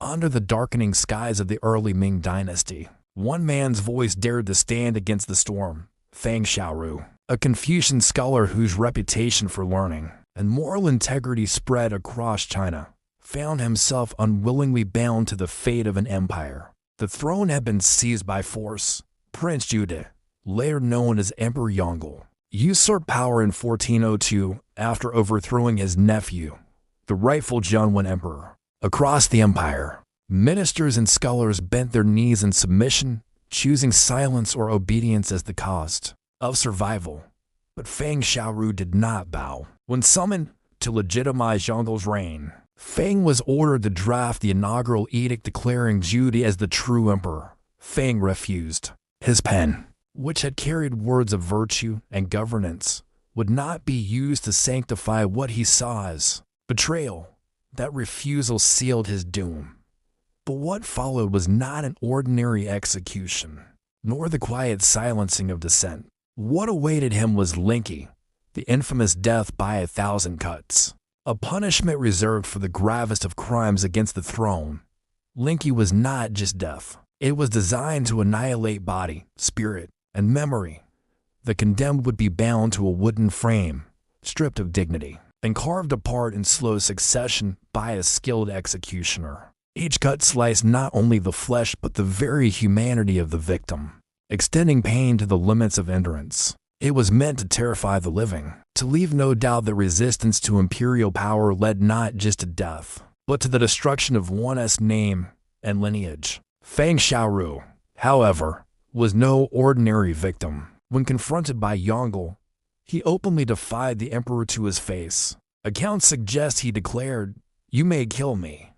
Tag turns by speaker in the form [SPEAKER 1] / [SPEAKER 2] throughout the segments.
[SPEAKER 1] Under the darkening skies of the early Ming dynasty, one man's voice dared to stand against the storm: Fang Xiaoru, a Confucian scholar whose reputation for learning and moral integrity spread across China, found himself unwillingly bound to the fate of an empire. The throne had been seized by force. Prince Jude, later known as Emperor Yongle, usurped power in 1402 after overthrowing his nephew, the rightful Zhongwen emperor. Across the empire, ministers and scholars bent their knees in submission, choosing silence or obedience as the cost of survival. But Fang Xiaoru did not bow. When summoned to legitimize Yongle's reign, Fang was ordered to draft the inaugural edict declaring Jude as the true emperor. Fang refused. His pen, which had carried words of virtue and governance, would not be used to sanctify what he saw as betrayal. That refusal sealed his doom. But what followed was not an ordinary execution, nor the quiet silencing of dissent. What awaited him was Lingchi, the infamous death by 1,000 cuts, a punishment reserved for the gravest of crimes against the throne. Lingchi was not just death. It was designed to annihilate body, spirit, and memory. The condemned would be bound to a wooden frame, stripped of dignity, and carved apart in slow succession by a skilled executioner. Each cut sliced not only the flesh but the very humanity of the victim, extending pain to the limits of endurance. It was meant to terrify the living, to leave no doubt that resistance to imperial power led not just to death, but to the destruction of one's name and lineage. Fang Xiaoru, however, was no ordinary victim. When confronted by Yongle, he openly defied the emperor to his face. Accounts suggest he declared, "You may kill me,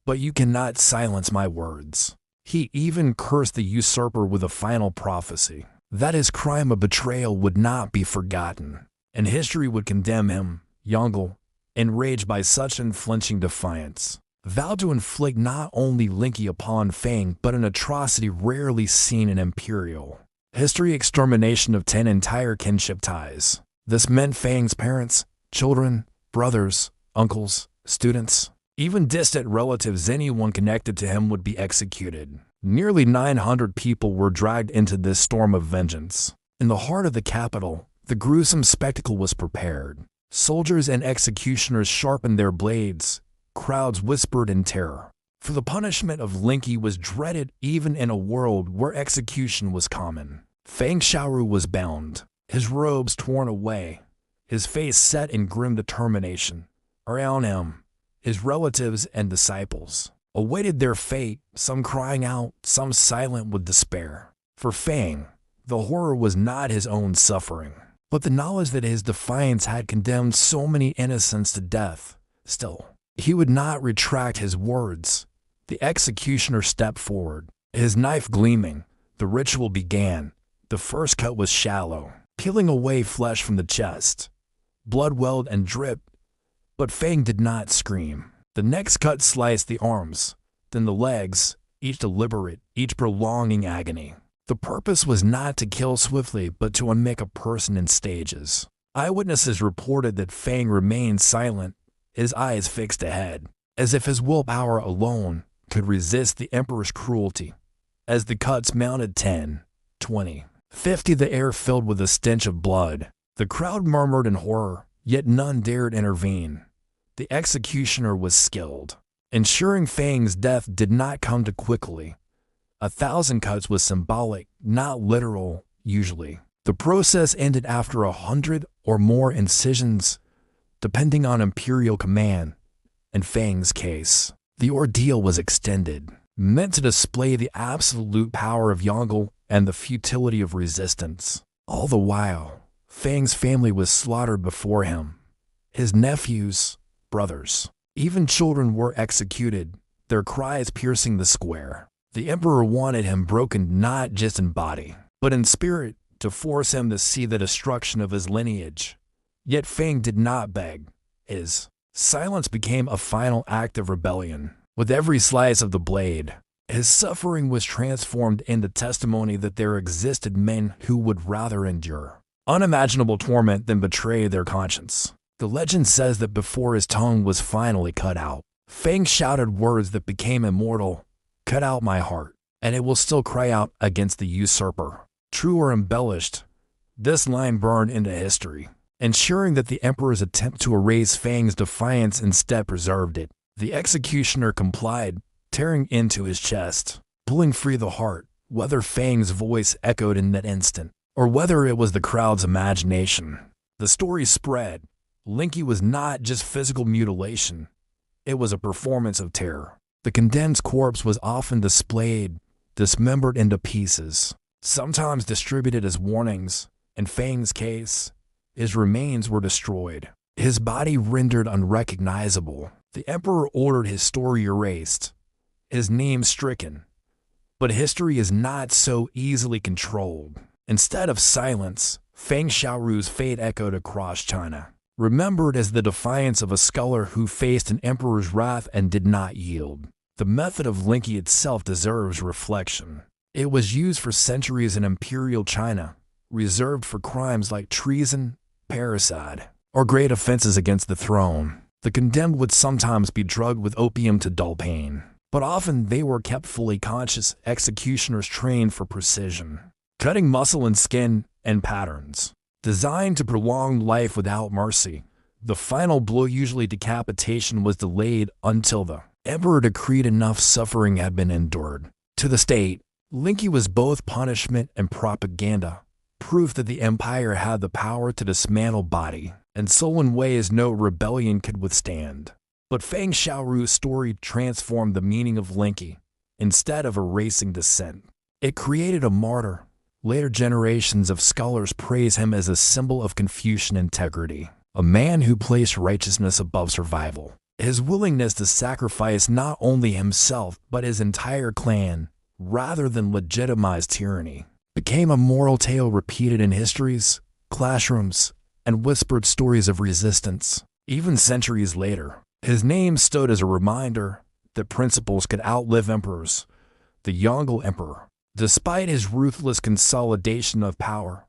[SPEAKER 1] but you cannot silence my words." He even cursed the usurper with a final prophecy that his crime of betrayal would not be forgotten, and history would condemn him. Yongle, enraged by such unflinching defiance, vowed to inflict not only Lingchi upon Fang but an atrocity rarely seen in Imperial history: extermination of 10 entire kinship ties. This meant Fang's parents, children, brothers, uncles, students, even distant relatives. Anyone connected to him would be executed. Nearly 900 people were dragged into this storm of vengeance. In the heart of the capital, the gruesome spectacle was prepared. Soldiers and executioners sharpened their blades. Crowds whispered in terror, for the punishment of Lingchi was dreaded even in a world where execution was common. Fang Xiaoru was bound, his robes torn away, his face set in grim determination. Around him, his relatives and disciples awaited their fate, some crying out, some silent with despair. For Fang, the horror was not his own suffering, but the knowledge that his defiance had condemned so many innocents to death. Still, he would not retract his words. The executioner stepped forward, his knife gleaming. The ritual began. The first cut was shallow, peeling away flesh from the chest. Blood welled and dripped, but Fang did not scream. The next cut sliced the arms, then the legs, each deliberate, each prolonging agony. The purpose was not to kill swiftly, but to unmake a person in stages. Eyewitnesses reported that Fang remained silent, his eyes fixed ahead, as if his willpower alone could resist the emperor's cruelty. As the cuts mounted 10, 20, 50, the air filled with a stench of blood. The crowd murmured in horror, yet none dared intervene. The executioner was skilled, ensuring Fang's death did not come too quickly. 1,000 cuts was symbolic, not literal. Usually, the process ended after 100 or more incisions, depending on imperial command. In Fang's case, the ordeal was extended, meant to display the absolute power of Yongle and the futility of resistance. All the while, Fang's family was slaughtered before him. His nephews, brothers, even children were executed, their cries piercing the square. The emperor wanted him broken not just in body, but in spirit, to force him to see the destruction of his lineage. Yet Fang did not beg. His silence became a final act of rebellion. With every slice of the blade, his suffering was transformed into testimony that there existed men who would rather endure unimaginable torment than betray their conscience. The legend says that before his tongue was finally cut out, Fang shouted words that became immortal, "Cut out my heart, and it will still cry out against the usurper." True or embellished, this line burned into history, ensuring that the Emperor's attempt to erase Fang's defiance instead preserved it. The executioner complied, tearing into his chest, pulling free the heart, whether Fang's voice echoed in that instant, or whether it was the crowd's imagination. The story spread. Lingchi was not just physical mutilation, it was a performance of terror. The condemned corpse was often displayed, dismembered into pieces, sometimes distributed as warnings. In Fang's case, his remains were destroyed, his body rendered unrecognizable. The Emperor ordered his story erased, his name stricken. But history is not so easily controlled. Instead of silence, Fang Xiaoru's fate echoed across China, remembered as the defiance of a scholar who faced an emperor's wrath and did not yield. The method of Lingchi itself deserves reflection. It was used for centuries in Imperial China, reserved for crimes like treason, parricide, or great offenses against the throne. The condemned would sometimes be drugged with opium to dull pain, but often they were kept fully conscious, executioners trained for precision, cutting muscle and skin and patterns, designed to prolong life without mercy. The final blow, usually decapitation, was delayed until the Emperor decreed enough suffering had been endured. To the state, Lingchi was both punishment and propaganda, proof that the empire had the power to dismantle body and soul in ways no rebellion could withstand. But Fang Xiaoru's story transformed the meaning of Lingchi. Instead of erasing dissent, it created a martyr. Later generations of scholars praise him as a symbol of Confucian integrity, a man who placed righteousness above survival. His willingness to sacrifice not only himself but his entire clan, rather than legitimize tyranny, became a moral tale repeated in histories, classrooms, and whispered stories of resistance. Even centuries later, his name stood as a reminder that principles could outlive emperors. The Yongle Emperor, despite his ruthless consolidation of power,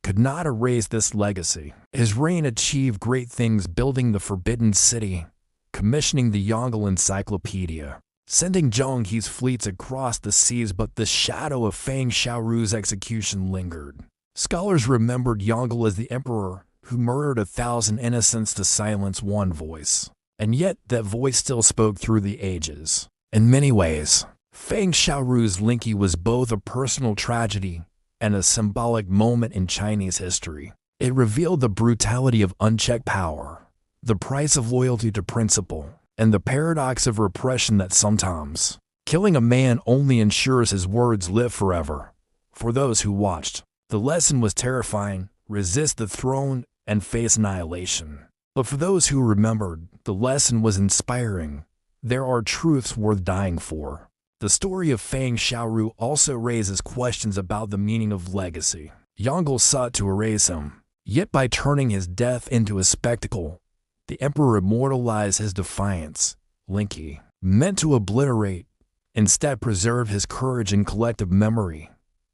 [SPEAKER 1] could not erase this legacy. His reign achieved great things, building the Forbidden City, commissioning the Yongle Encyclopedia, sending Zhonghe's fleets across the seas, but the shadow of Fang Xiaoru's execution lingered. Scholars remembered Yongle as the emperor who murdered 1,000 innocents to silence one voice. And yet that voice still spoke through the ages. In many ways, Fang Xiaoru's Lingchi was both a personal tragedy and a symbolic moment in Chinese history. It revealed the brutality of unchecked power, the price of loyalty to principle, and the paradox of repression that sometimes killing a man only ensures his words live forever. For those who watched, the lesson was terrifying: resist the throne and face annihilation. But for those who remembered, the lesson was inspiring. There are truths worth dying for. The story of Fang Xiaoru also raises questions about the meaning of legacy. Yongle sought to erase him, yet by turning his death into a spectacle, the emperor immortalized his defiance. Lingchi, meant to obliterate, instead preserved his courage in collective memory.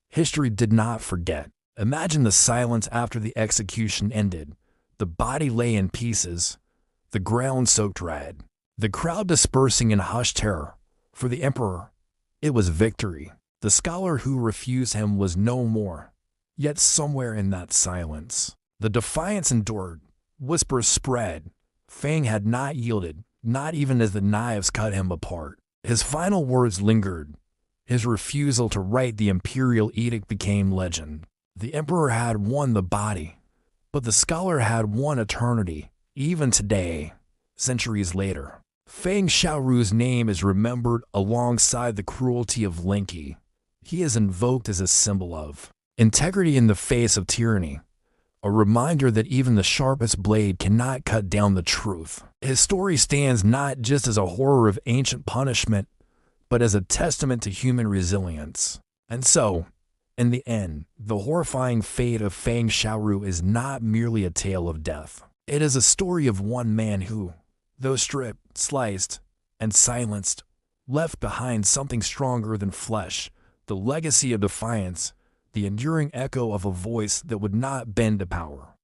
[SPEAKER 1] History did not forget. Imagine the silence after the execution ended. The body lay in pieces, the ground soaked red, the crowd dispersing in hushed terror. For the emperor, it was victory. The scholar who refused him was no more. Yet somewhere in that silence, the defiance endured. Whispers spread. Fang had not yielded, not even as the knives cut him apart. His final words lingered. His refusal to write the imperial edict became legend. The emperor had won the body, but the scholar had won eternity. Even today, centuries later, Fang Xiaoru's name is remembered alongside the cruelty of Lingchi. He is invoked as a symbol of integrity in the face of tyranny, a reminder that even the sharpest blade cannot cut down the truth. His story stands not just as a horror of ancient punishment, but as a testament to human resilience. And so, in the end, the horrifying fate of Fang Xiaoru is not merely a tale of death. It is a story of one man who, though stripped, sliced, and silenced, left behind something stronger than flesh, the legacy of defiance, the enduring echo of a voice that would not bend to power.